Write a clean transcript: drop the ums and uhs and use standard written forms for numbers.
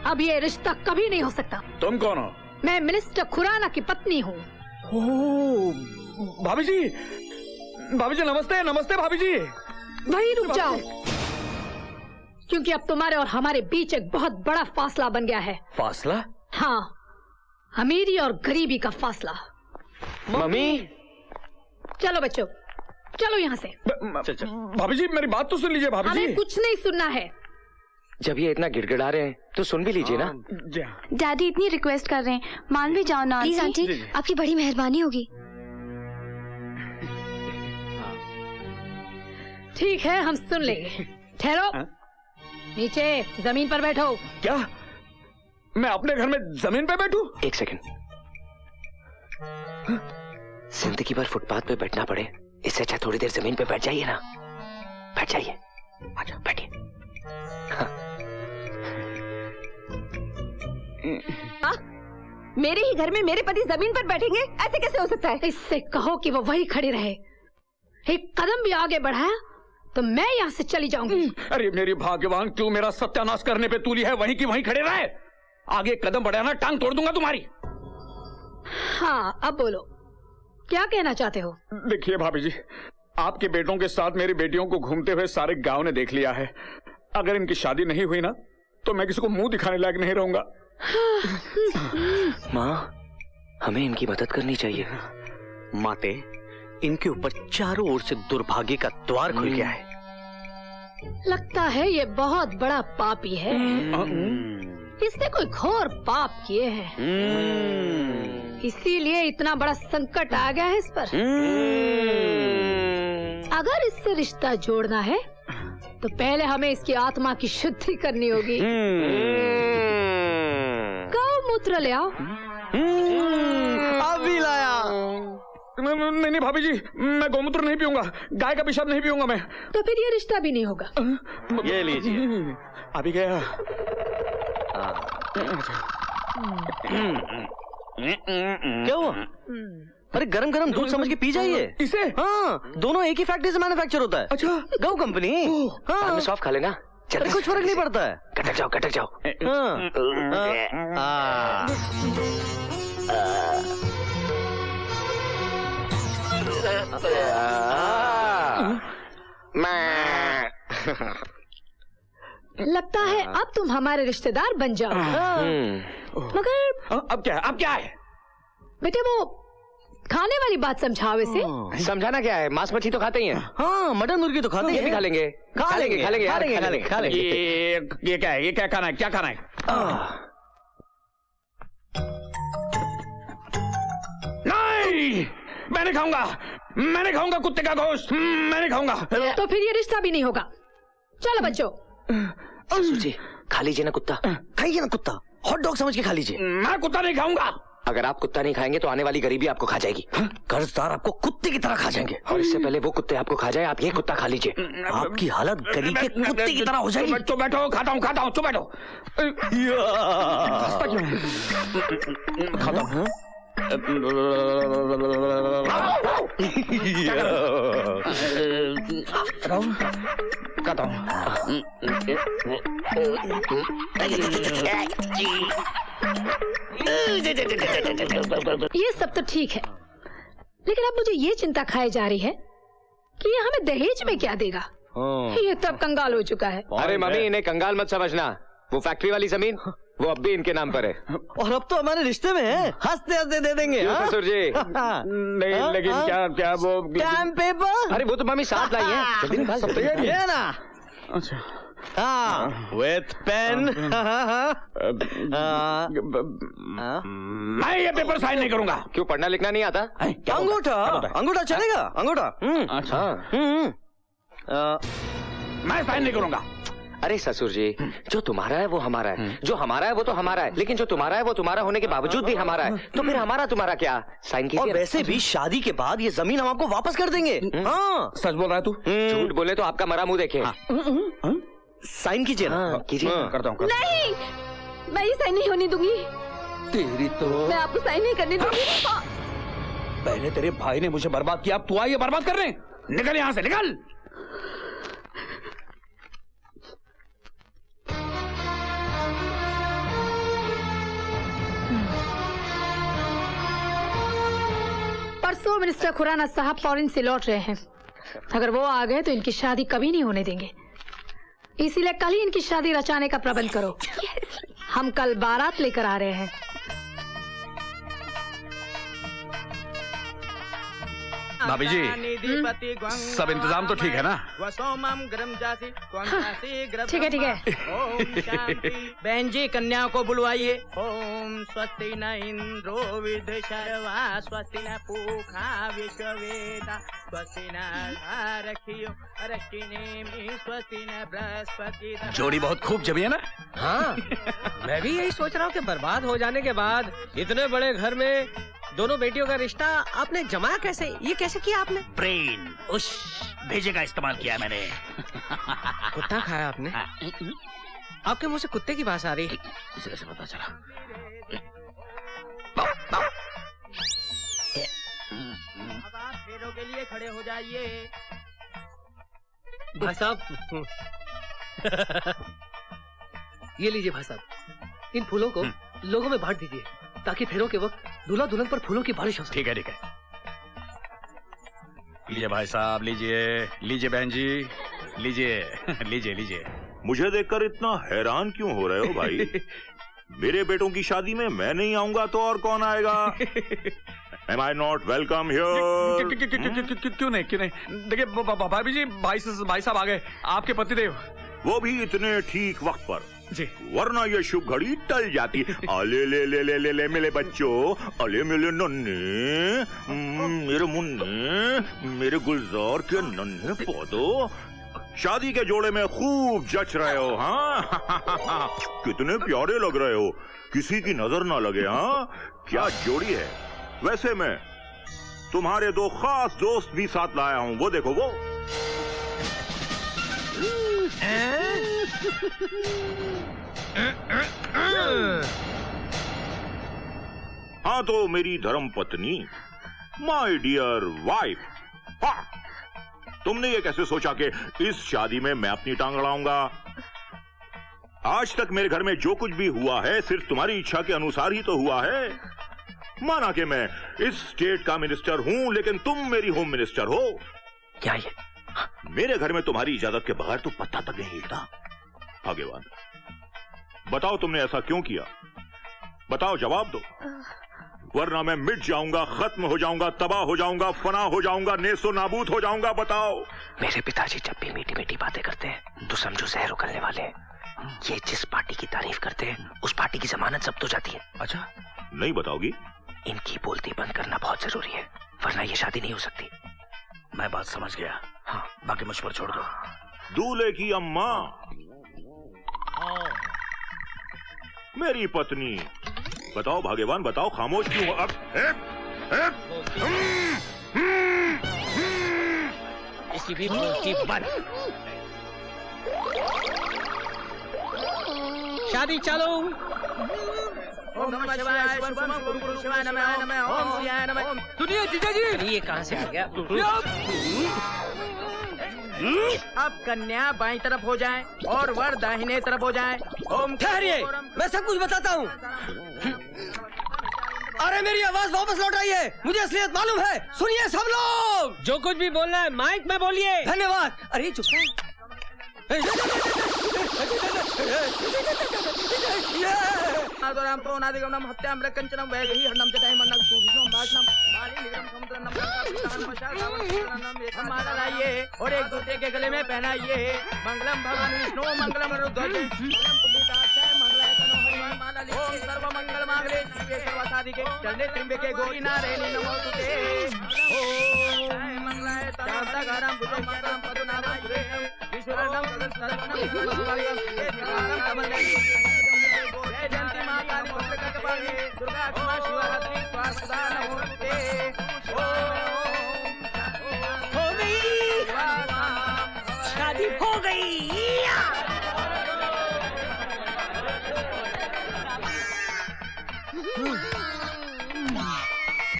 अब ये रिश्ता कभी नहीं हो सकता। तुम कौन हो? मैं मिनिस्टर खुराना की पत्नी हूँ। भाभी जी, भाभी जी नमस्ते। नमस्ते भाभी जी। वहीं रुक जाओ, क्योंकि अब तुम्हारे और हमारे बीच एक बहुत बड़ा फासला बन गया है। फासला? हाँ, अमीरी और गरीबी का फासला। मम्मी, चलो बच्चों, चलो यहाँ से। भाभी जी मेरी बात तो सुन लीजिए भाभी जी। हमें कुछ नहीं सुनना है। जब ये इतना गिड़गिड़ा रहे हैं तो सुन भी लीजिए ना। डैडी इतनी रिक्वेस्ट कर रहे हैं, मान भी जाओ ना। प्लीज आंटी, आपकी बड़ी मेहरबानी होगी। ठीक है, हम सुन लेंगे। ठहरो, नीचे जमीन पर बैठो। क्या मैं अपने घर में जमीन पे बैठूं? एक सेकंड। जिंदगी भर फुटपाथ पे बैठना पड़े, इससे अच्छा थोड़ी देर जमीन पे बैठ जाइए ना। बैठ जाइए, आजा बैठिए। मेरे ही घर में मेरे पति जमीन पर बैठेंगे, ऐसे कैसे हो सकता है? इससे कहो कि वो वही खड़ी रहे। एक कदम भी आगे बढ़ाया तो मैं यहाँ से चली जाऊंगी। अरे मेरी भाग्यवान, क्यों मेरा सत्यानाश करने पे तूली है? वहीं की वहीं खड़े रहे। आगे कदम बढ़ाना, टांग तोड़ दूंगा तुम्हारी। हाँ, अब बोलो, क्या कहना चाहते हो? देखिए भाभी जी, आपके बेटों के साथ मेरी बेटियों को घूमते हुए सारे गांव ने देख लिया है। अगर इनकी शादी नहीं हुई ना तो मैं किसी को मुंह दिखाने लायक नहीं रहूंगा। माँ, हमें इनकी मदद करनी चाहिए। माते, इनके ऊपर चारों ओर से दुर्भाग्य का द्वार खुल गया है। लगता है ये बहुत बड़ा पापी है। इसने कोई घोर पाप किए हैं, इसीलिए इतना बड़ा संकट आ गया है इस पर। अगर इससे रिश्ता जोड़ना है तो पहले हमें इसकी आत्मा की शुद्धि करनी होगी। गौमूत्र ले आओ। अभी लाया। नहीं भाभी जी, मैं गौमूत्र नहीं पीऊंगा, गाय का पेशाब नहीं पीऊंगा मैं। तो फिर ये रिश्ता भी नहीं होगा। ये लीजिए। अभी गया। क्या हुआ? अरे गरम गरम दूध समझ के पी जाइए इसे। हाँ, दोनों एक ही फैक्ट्री से मैन्युफैक्चर होता है। अच्छा, गौ कंपनी। हाँ, सॉफ्ट खा लेना। अरे कुछ फर्क नहीं पड़ता है। कटक जाओ, कटक जाओ। लगता है अब तुम हमारे रिश्तेदार बन जाओ। मगर अब क्या है? अब क्या है? बेटे, वो खाने वाली बात समझाओ इसे। समझाना क्या है? मांस मछली तो खाते ही हैं। हाँ, मटन मुर्गी तो खाते ये भी खा लेंगे। खा लेंगे। ये क्या है? ये क्या खाना है? क्या खाना है? नहीं, मैं नहीं खाऊंगा। मैं नहीं खाऊंगा कुत्ते का गोश्त। मैं नहीं खाऊंगा। तो फिर ये रिश्ता भी नहीं होगा। चलो बच्चों। ससुर जी, खा लीजिए ना कुत्ता। खाइए ना कुत्ता, हॉट डॉग समझ के खा लीजिए। मैं कुत्ता नहीं खाऊंगा। अगर आप कुत्ता नहीं खाएंगे तो आने वाली गरीबी आपको खा जाएगी। कर्जदार आपको कुत्ते की तरह खा जाएंगे। और इससे पहले वो कुत्ते आपको खा जाए, आप ये कुत्ता खा लीजिए। आपकी हालत गली के कुत्ते की तरह हो जाएगी। चुप बैठो, खाता हूँ, चुप बैठो। खाता हूँ। खाता हूँ। ये सब तो ठीक है, लेकिन अब मुझे ये चिंता खाई जा रही है कि ये हमें दहेज में क्या देगा। ये तब कंगाल हो चुका है। अरे मम्मी, इन्हें कंगाल मत समझना। वो फैक्ट्री वाली जमीन वो अब भी इनके नाम पर है। और अब तो हमारे रिश्ते में है, हंसते हंसते दे देंगे। ससुर जी। नहीं, लेकिन क्या वो स्टैम्प पेपर? अरे वो तो मम्मी साथ लाई है, जल्दी निकाल। सब तैयार है ना? अच्छा, विथ पेन। मैं ये पेपर साइन नहीं करूंगा। क्यों, पढ़ना लिखना नहीं आता? अंगूठा चलेगा? अंगूठा। अच्छा, मैं साइन नहीं करूंगा। अरे ससुर जी, जो तुम्हारा है वो हमारा है, जो हमारा है वो तो हमारा है, लेकिन जो तुम्हारा है वो तुम्हारा होने के बावजूद भी हमारा है, तो फिर हमारा तुम्हारा क्या? साइन कीजिए। और वैसे भी शादी के बाद ये जमीन हम आपको वापस कर देंगे। हाँ, सच बोल रहा है तू? झूठ बोले तो आपका मरा मुंह देखे। साइन कीजिए ना। कीजिए। करता हूँ। नहीं, मैं ये साइन नहीं होने दूंगी। तेरी तो मैं आपको साइन नहीं करने दूंगी। पहले तेरे भाई ने मुझे बर्बाद किया, अब तू आई है बर्बाद करने। निकल यहाँ से, निकल। परसों मिनिस्टर खुराना साहब फॉरेन से लौट रहे हैं। अगर वो आ गए तो इनकी शादी कभी नहीं होने देंगे, इसीलिए कल ही इनकी शादी रचाने का प्रबंध करो। हम कल बारात लेकर आ रहे हैं। भाभी जी, सब इंतजाम तो ठीक है ना? ठीक है ठीक है। बहन जी कन्या को बुलवाइए। ओम स्वस्ति न इंद्रो विद शर्वा स्वस्ति न पूखा विश्ववेदा स्वस्ति न रखियो रखिने स्वस्ति न बृहस्पति। जोड़ी बहुत खूब जमी है ना? हाँ, मैं भी यही सोच रहा हूँ कि बर्बाद हो जाने के बाद इतने बड़े घर में दोनों बेटियों का रिश्ता आपने जमाया कैसे? ये कैसे किया आपने? ब्रेन, उस भेजे का इस्तेमाल किया मैंने। कुत्ता खाया आपने? आपके मुंह से कुत्ते की बात आ रही। इसे कैसे पता चला? अब आप फेरों के लिए खड़े हो जाइए। भाई साहब, ये लीजिए भाई साहब, इन फूलों को लोगों में बांट दीजिए ताकि फेरों के वक्त दूल्हा दुल्हन पर फूलों की बारिश हो सके। ठीक है ठीक है। लीजिए भाई साहब, लीजिए लीजिए बहन जी, लीजिए लीजिए लीजिए। मुझे देखकर इतना हैरान क्यों हो रहे हो भाई? मेरे बेटों की शादी में मैं नहीं आऊंगा तो और कौन आएगा? Am I not welcome here? क्यों नहीं क्यों नहीं? देखिए भाभी जी, भाई साहब आ गए, आपके पतिदेव। वो भी इतने ठीक वक्त पर जी, वरना ये शुभ घड़ी टल जाती। अले ले ले ले ले ले मेरे बच्चों, अले मेरे नन्हे, मेरे मुन्ने, मेरे गुलजार के नन्हे पौधों, शादी के जोड़े में खूब जच रहे हो। हाँ कितने प्यारे लग रहे हो, किसी की नजर ना लगे। हाँ क्या जोड़ी है। वैसे मैं तुम्हारे दो खास दोस्त भी साथ लाया हूँ, वो देखो वो। हाँ तो मेरी धर्म पत्नी, माय डियर वाइफ। हाँ, तुमने ये कैसे सोचा कि इस शादी में मैं अपनी टांग अड़ाऊंगा? आज तक मेरे घर में जो कुछ भी हुआ है सिर्फ तुम्हारी इच्छा के अनुसार ही तो हुआ है। माना कि मैं इस स्टेट का मिनिस्टर हूं, लेकिन तुम मेरी होम मिनिस्टर हो। क्या ये? मेरे घर में तुम्हारी इजाजत के बगैर तो पत्ता तक नहीं हिलता। भाग्यवान, बताओ तुमने ऐसा क्यों किया? बताओ, जवाब दो, वरना मैं मिट जाऊंगा, खत्म हो जाऊंगा, तबाह हो जाऊंगा, फना हो जाऊंगा, नेस्तो नाबूद हो जाऊंगा। बताओ। मेरे पिताजी जब भी मीठी मीठी बातें करते हैं तो समझो जहर उगलने वाले हैं। ये जिस पार्टी की तारीफ करते हैं उस पार्टी की जमानत जब्त हो जाती है। अच्छा, नहीं बताओगी? इनकी बोलती बंद करना बहुत जरूरी है, वरना ये शादी नहीं हो सकती। मैं बात समझ गया। हाँ, बाकी मुझ पर छोड़ दो। दूल्हे की अम्मा, मेरी पत्नी, बताओ भाग्यवान, बताओ, खामोश क्यों? अब इसकी भी बोलती बंद। शादी चलो। ओम नमः शिवाय, शिवम शिवम गुरु गुरु शिवाय नमः, नमः ओम शिवाय नमः। सुनिए जीजा जी, ये कहाँ से आ गया? अब कन्या बाईं तरफ हो जाए और वर दाहिने तरफ हो जाए। ओम ठहरिए, मैं सब कुछ बताता हूँ। अरे मेरी आवाज वापस लौट आई है, मुझे असलियत मालूम है। सुनिए सब लोग, जो कुछ भी बोलना है माइक में बोलिए। धन्यवाद। अरे चुप राम प्रोनादिगम नम हत्याम रकंचनम वैदेही हरनम जटाय मंडल सूजिसम भाषणम बाली निगम समुद्र नम माला लाइए और एक दूसरे के गले में पहनाइए। मंगलम भगवान विष्णु मंगलम रुद्रज मंगलम पुण्डिताक्षय मंगलाय तनो हनुमान माला लिखिए। ओम सर्व मंगल मांगले शिवे सर्वसाधिके शरणे त्र्यंबके गौरी नारायणी नमोस्तुते। ओम मंगलाय तनो हनुमान भुजंगम पदनाभं सुरेशम विश्वरण्यम सदस्यनम मंगलम देवारं कमलम। जय जयंती मां काली भद्रकाली दुर्गा क्षमा शिवरात्रि स्वाहा नमोस्तुते। हो गई, शादी हो गई।